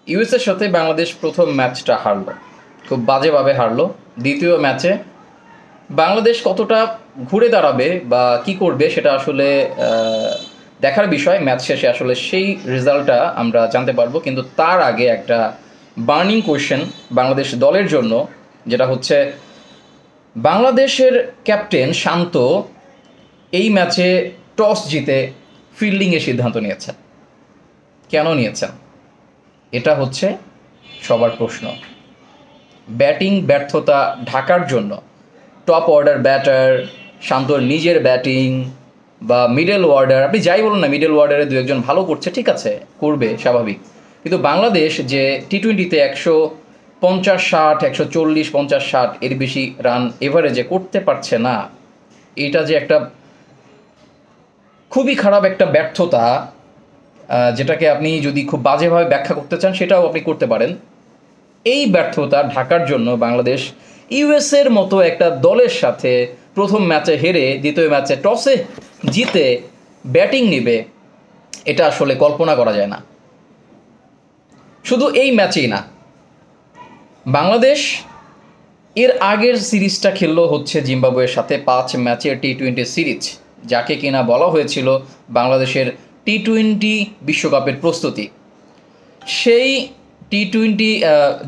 ইউএসের সাথে বাংলাদেশ প্রথম ম্যাচটা হারলো, খুব বাজেভাবে হারলো। দ্বিতীয় ম্যাচে বাংলাদেশ কতটা ঘুরে দাঁড়াবে বা কি করবে সেটা আসলে দেখার বিষয়। ম্যাচ শেষে আসলে সেই রেজাল্টটা আমরা জানতে পারবো, কিন্তু তার আগে একটা বার্নিং কোয়েশ্চেন বাংলাদেশ দলের জন্য, যেটা হচ্ছে বাংলাদেশের ক্যাপ্টেন শান্ত এই ম্যাচে টস জিতে ফিল্ডিংয়ের সিদ্ধান্ত নিয়েছেন। কেন নিয়েছেন? এটা হচ্ছে সবার প্রশ্ন। ব্যাটিং ব্যর্থতা ঢাকার জন্য টপ অর্ডার ব্যাটার শান্তর নিজের ব্যাটিং বা মিডল অর্ডার, আপনি যাই বলুন না, মিডল অর্ডারে দু একজন ভালো করছে, ঠিক আছে, করবে, স্বাভাবিক। কিন্তু বাংলাদেশ যে টি-20-তে 150-60, 140-50-60 এর বেশি রান এভারেজে করতে পারছে না, এটা যে একটা খুবই খারাপ একটা ব্যর্থতা, যেটাকে আপনি যদি খুব বাজেভাবে ব্যাখ্যা করতে চান সেটাও আপনি করতে পারেন। এই ব্যর্থতা ঢাকার জন্য বাংলাদেশ ইউএসের মতো একটা দলের সাথে প্রথম ম্যাচে হেরে দ্বিতীয় ম্যাচে টসে জিতে ব্যাটিং নেবে, এটা আসলে কল্পনা করা যায় না। শুধু এই ম্যাচেই না, বাংলাদেশ এর আগের সিরিজটা খেললো হচ্ছে জিম্বাবুয়ের সাথে 5 ম্যাচের টি-20 সিরিজ, যাকে কিনা বলা হয়েছিল বাংলাদেশের টি-20 বিশ্বকাপের প্রস্তুতি। সেই টি-20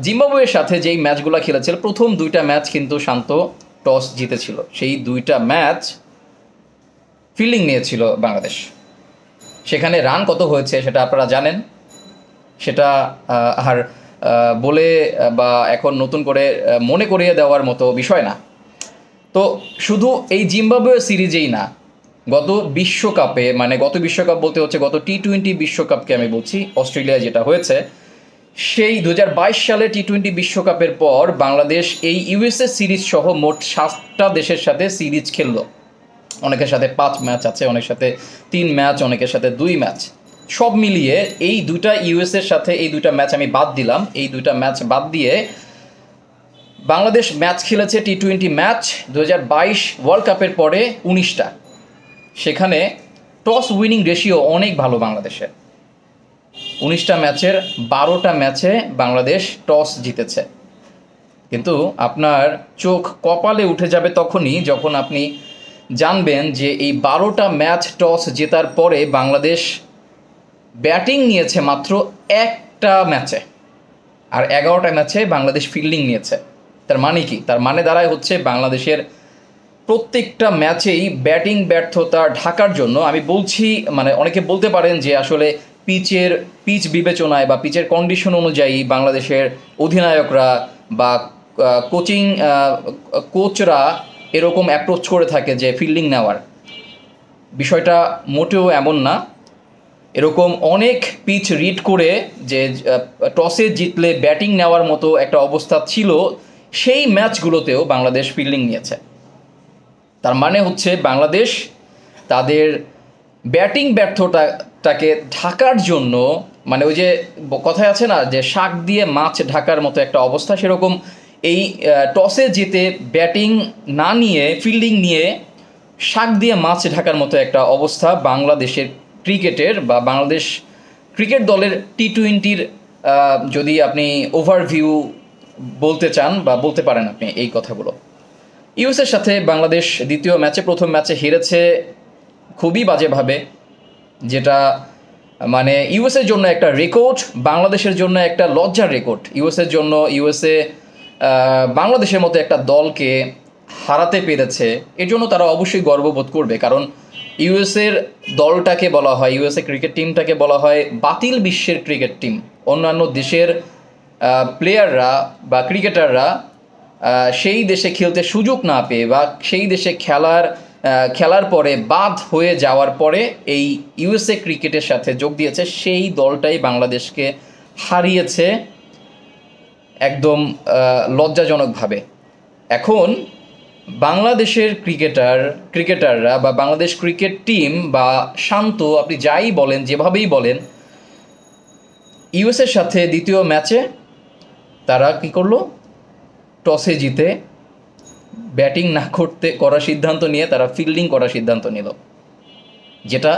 জিম্বাবুয়ের সাথে যেই ম্যাচগুলো খেলেছিল, প্রথম 2টা ম্যাচ কিন্তু শান্ত টস জিতেছিল। সেই 2টা ম্যাচ ফিল্ডিং নিয়েছিল বাংলাদেশ। সেখানে রান কত হয়েছে সেটা আপনারা জানেন, সেটা আর বলে বা এখন নতুন করে মনে করিয়ে দেওয়ার মতো বিষয় না। তো শুধু এই জিম্বাবুয়ে সিরিজেই না, গত বিশ্বকাপে, মানে গত বিশ্বকাপ বলতে হচ্ছে গত টি-20 বিশ্বকাপকে আমি বলছি, অস্ট্রেলিয়া যেটা হয়েছে, সেই 2022 সালে টি-20 বিশ্বকাপের পর বাংলাদেশ এই ইউএসএ সিরিজ সহ মোট 7টা দেশের সাথে সিরিজ খেললো। অনেকের সাথে 5 ম্যাচ আছে, অনেকের সাথে 3 ম্যাচ, অনেকের সাথে 2 ম্যাচ। সব মিলিয়ে এই 2টা ইউএসএর সাথে এই 2টা ম্যাচ আমি বাদ দিলাম, এই 2টা ম্যাচ বাদ দিয়ে বাংলাদেশ ম্যাচ খেলেছে টি-20 ম্যাচ 2022 ওয়ার্ল্ড কাপের পরে 19টা। সেখানে টস উইনিং রেশিও অনেক ভালো বাংলাদেশের। 19টা ম্যাচের 12টা ম্যাচে বাংলাদেশ টস জিতেছে। কিন্তু আপনার চোখ কপালে উঠে যাবে তখনই যখন আপনি জানবেন যে এই 12টা ম্যাচ টস জেতার পরে বাংলাদেশ ব্যাটিং নিয়েছে মাত্র একটা ম্যাচে, আর 11টা ম্যাচে বাংলাদেশ ফিল্ডিং নিয়েছে। তার মানে কি? তার মানে দাঁড়ায় হচ্ছে বাংলাদেশের প্রত্যেকটা ম্যাচেই ব্যাটিং ব্যর্থতা ঢাকার জন্য। আমি বলছি, মানে অনেকে বলতে পারেন যে আসলে পিচ বিবেচনায় বা পিচের কন্ডিশন অনুযায়ী বাংলাদেশের অধিনায়করা বা কোচরা এরকম অ্যাপ্রোচ করে থাকে যে ফিল্ডিং নেওয়ার। বিষয়টা মোটেও এমন না। এরকম অনেক পিচ রিড করে যে টসে জিতলে ব্যাটিং নেওয়ার মতো একটা অবস্থা ছিল, সেই ম্যাচগুলোতেও বাংলাদেশ ফিল্ডিং নিয়েছে। তার মানে হচ্ছে বাংলাদেশ তাদের ব্যাটিং ব্যর্থতাটাকে ঢাকার জন্য, মানে ওই যে কথায় আছে না যে শাক দিয়ে মাছ ঢাকার মতো একটা অবস্থা, সেরকম এই টসে জিতে ব্যাটিং না নিয়ে ফিল্ডিং নিয়ে শাক দিয়ে মাছ ঢাকার মতো একটা অবস্থা বাংলাদেশের ক্রিকেটের বা বাংলাদেশ ক্রিকেট দলের টি-20-র। যদি আপনি ওভারভিউ বলতে চান বা বলতে পারেন আপনি এই কথাগুলো। ইউএসের সাথে বাংলাদেশ দ্বিতীয় ম্যাচে প্রথম ম্যাচে হেরেছে খুবই বাজেভাবে, যেটা মানে ইউএসের জন্য একটা রেকর্ড, বাংলাদেশের জন্য একটা লজ্জার রেকর্ড। ইউএসের জন্য ইউএসএ বাংলাদেশের মতো একটা দলকে হারাতে পেরেছে, এর জন্য তারা অবশ্যই গর্ববোধ করবে। কারণ ইউএসের দলটাকে বলা হয়, ইউএসএ ক্রিকেট টিমটাকে বলা হয় বাতিল বিশ্বের ক্রিকেট টিম। অন্যান্য দেশের প্লেয়াররা বা ক্রিকেটাররা সেই দেশে খেলতে সুযোগ না পেয়ে বা সেই দেশে খেলার পরে বাদ হয়ে যাওয়ার পরে এই ইউএসএ ক্রিকেটের সাথে যোগ দিয়েছে, সেই দলটাই বাংলাদেশকে হারিয়েছে একদম লজ্জাজনকভাবে। এখন বাংলাদেশের ক্রিকেটাররা বা বাংলাদেশ ক্রিকেট টিম বা শান্ত, আপনি যাই বলেন, যেভাবেই বলেন, ইউএসের সাথে দ্বিতীয় ম্যাচে তারা কী করলো? টসে জিতে ব্যাটিং না করার সিদ্ধান্ত নিয়ে তারা ফিল্ডিং করার সিদ্ধান্ত নিল, যেটা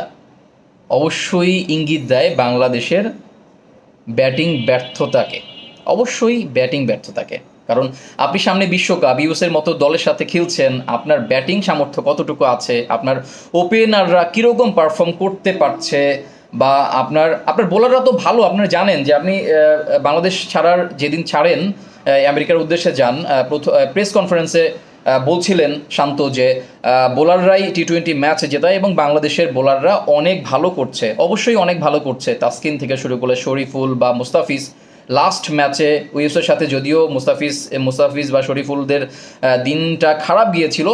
অবশ্যই ইঙ্গিত দেয় বাংলাদেশের ব্যাটিং ব্যর্থতাকে, অবশ্যই ব্যাটিং ব্যর্থতাকে। কারণ আপনি সামনে বিশ্বকাপ, ইউএসের মতো দলের সাথে খেলছেন, আপনার ব্যাটিং সামর্থ্য কতটুকু আছে, আপনার ওপেনাররা কীরকম পারফর্ম করতে পারছে, বা আপনার আপনার বোলাররা তো ভালো। আপনারা জানেন যে আপনি বাংলাদেশ ছাড়ার যেদিন ছাড়েন, আমেরিকার উদ্দেশ্যে যান, প্রেস কনফারেন্সে বলছিলেন শান্ত যে বোলাররাই টি-20 ম্যাচ জেতায় এবং বাংলাদেশের বোলাররা অনেক ভালো করছে। অবশ্যই অনেক ভালো করছে, তাসকিন থেকে শুরু করে শরীফুল বা মুস্তাফিজ। লাস্ট ম্যাচে ইউএসের সাথে যদিও মুস্তাফিজ বা শরীফুলদের দিনটা খারাপ গিয়েছিল,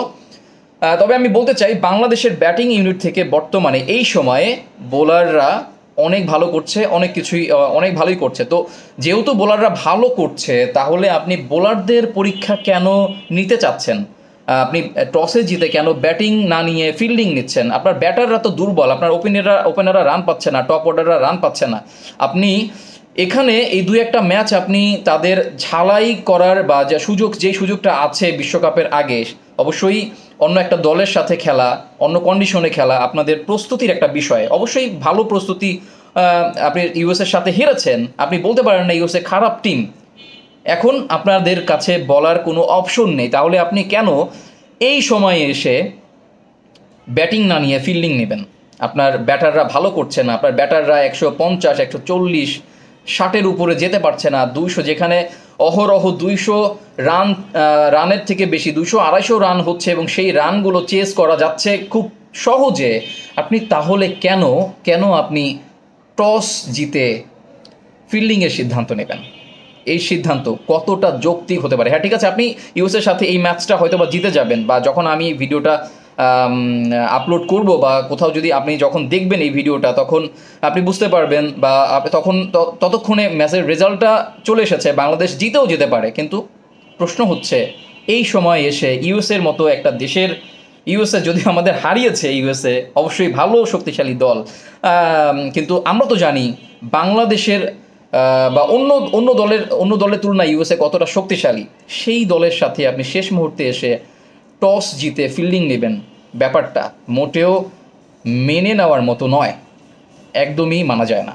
তবে আমি বলতে চাই বাংলাদেশের ব্যাটিং ইউনিট থেকে বর্তমানে এই সময়ে বোলাররা অনেক ভালো করছে, অনেক ভালোই করছে। তো যেহেতু বোলাররা ভালো করছে, তাহলে আপনি বোলারদের পরীক্ষা কেন নিতে চাচ্ছেন? আপনি টসে জিতে কেন ব্যাটিং না নিয়ে ফিল্ডিং নিচ্ছেন? আপনার ব্যাটাররা তো দুর্বল, আপনার ওপেনাররা রান পাচ্ছে না, টপ অর্ডাররা রান পাচ্ছে না। আপনি এখানে এই দুই একটা ম্যাচ আপনি তাদের ঝালাই করার বা যেই সুযোগটা আছে বিশ্বকাপের আগে, অবশ্যই অন্য একটা দলের সাথে খেলা, অন্য কন্ডিশনে খেলা আপনাদের প্রস্তুতির একটা বিষয়। অবশ্যই ভালো প্রস্তুতি, আপনি ইউএসের সাথে হেরেছেন, আপনি বলতে পারেন না ইউএসএ খারাপ টিম। এখন আপনাদের কাছে বলার কোনো অপশন নেই, তাহলে আপনি কেন এই সময়ে এসে ব্যাটিং না নিয়ে ফিল্ডিং নেবেন? আপনার ব্যাটাররা ভালো করছে না, আপনার ব্যাটাররা 150, 140, 60-এর উপরে যেতে পারছে না। 200, যেখানে অহরহ 200 রানের থেকে বেশি 200-250 রান হচ্ছে এবং সেই রানগুলো চেস করা যাচ্ছে খুব সহজে। আপনি তাহলে কেন আপনি টস জিতে ফিল্ডিংয়ের সিদ্ধান্ত নেবেন? এই সিদ্ধান্ত কতটা যৌক্তিক হতে পারে? হ্যাঁ ঠিক আছে, আপনি ইউএসের সাথে এই ম্যাচটা হয়তো বা জিতে যাবেন, বা যখন আমি ভিডিওটা আপলোড করব বা কোথাও যদি আপনি যখন দেখবেন এই ভিডিওটা, তখন আপনি বুঝতে পারবেন, বা ততক্ষণে ম্যাচের রেজাল্টটা চলে এসেছে, বাংলাদেশ জিতেও যেতে পারে। কিন্তু প্রশ্ন হচ্ছে এই সময় এসে ইউএসের মতো একটা দেশের, ইউএসএ যদি আমাদের হারিয়েছে, ইউএসএ অবশ্যই ভালো শক্তিশালী দল, কিন্তু আমরা তো জানি বাংলাদেশের বা অন্য দলের তুলনায় ইউএসএ কতটা শক্তিশালী। সেই দলের সাথে আপনি শেষ মুহূর্তে এসে টস জিতে ফিল্ডিং নেবেন, ব্যাপারটা মোটেও মেনে নেওয়ার মতো নয়, একদমই মানা যায় না।